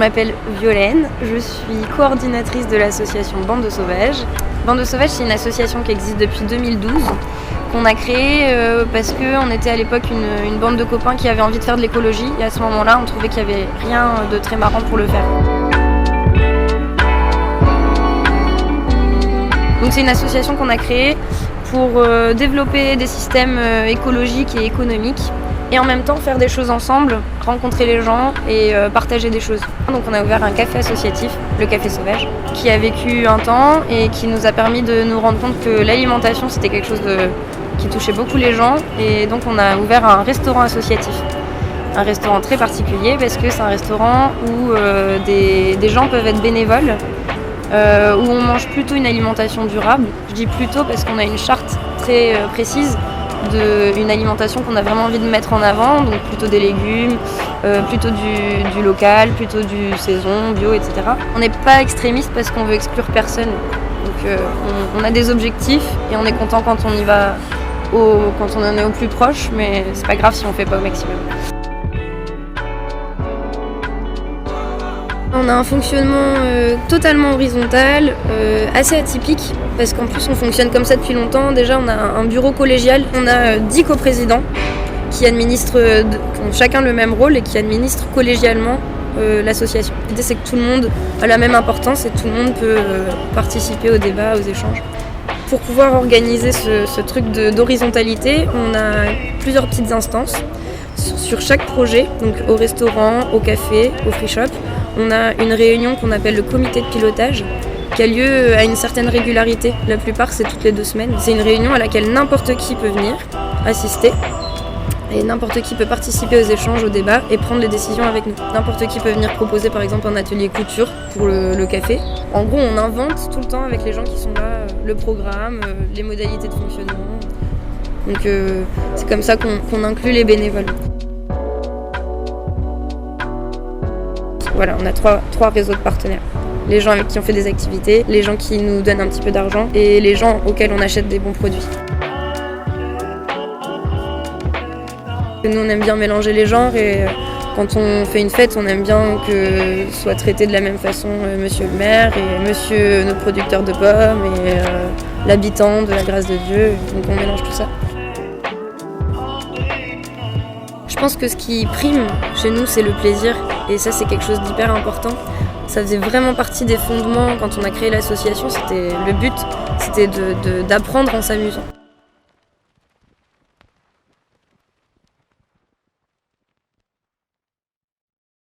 m'appelle Violaine, je suis coordinatrice de l'association Bande de Sauvages. Bande de Sauvages, c'est une association qui existe depuis 2012, qu'on a créée parce qu'on était à l'époque une bande de copains qui avaient envie de faire de l'écologie, et à ce moment-là, on trouvait qu'il n'y avait rien de très marrant pour le faire. Donc c'est une association qu'on a créée pour développer des systèmes écologiques et économiques, et en même temps faire des choses ensemble, rencontrer les gens et partager des choses. Donc on a ouvert un café associatif, le Café Sauvage, qui a vécu un temps et qui nous a permis de nous rendre compte que l'alimentation c'était quelque chose qui touchait beaucoup les gens, et donc on a ouvert un restaurant associatif. Un restaurant très particulier parce que c'est un restaurant où des gens peuvent être bénévoles, où on mange plutôt une alimentation durable. Je dis plutôt parce qu'on a une charte très précise d'une alimentation qu'on a vraiment envie de mettre en avant, donc plutôt des légumes, plutôt du local, plutôt du saison, bio, etc. On n'est pas extrémiste parce qu'on veut exclure personne. Donc on a des objectifs et on est content quand on y va, quand on en est au plus proche, mais c'est pas grave si on fait pas au maximum. On a un fonctionnement totalement horizontal, assez atypique, parce qu'en plus on fonctionne comme ça depuis longtemps. Déjà on a un bureau collégial, on a 10 coprésidents qui administrent, qui ont chacun le même rôle et qui administrent collégialement l'association. L'idée c'est que tout le monde a la même importance et tout le monde peut participer au débat, aux échanges. Pour pouvoir organiser ce truc d'horizontalité, on a plusieurs petites instances sur chaque projet, donc au restaurant, au café, au free shop. On a une réunion qu'on appelle le comité de pilotage qui a lieu à une certaine régularité. La plupart, c'est toutes les 2 semaines. C'est une réunion à laquelle n'importe qui peut venir assister et n'importe qui peut participer aux échanges, aux débats et prendre les décisions avec nous. N'importe qui peut venir proposer par exemple un atelier couture pour le café. En gros, on invente tout le temps avec les gens qui sont là le programme, les modalités de fonctionnement. Donc c'est comme ça qu'on inclut les bénévoles. Voilà, on a trois réseaux de partenaires. Les gens avec qui on fait des activités, les gens qui nous donnent un petit peu d'argent et les gens auxquels on achète des bons produits. Nous, on aime bien mélanger les genres et quand on fait une fête, on aime bien que soit traité de la même façon monsieur le maire et monsieur notre producteur de pommes et l'habitant de la grâce de Dieu. Donc on mélange tout ça. Je pense que ce qui prime chez nous, c'est le plaisir. Et ça, c'est quelque chose d'hyper important. Ça faisait vraiment partie des fondements quand on a créé l'association. Le but, c'était d'apprendre en s'amusant.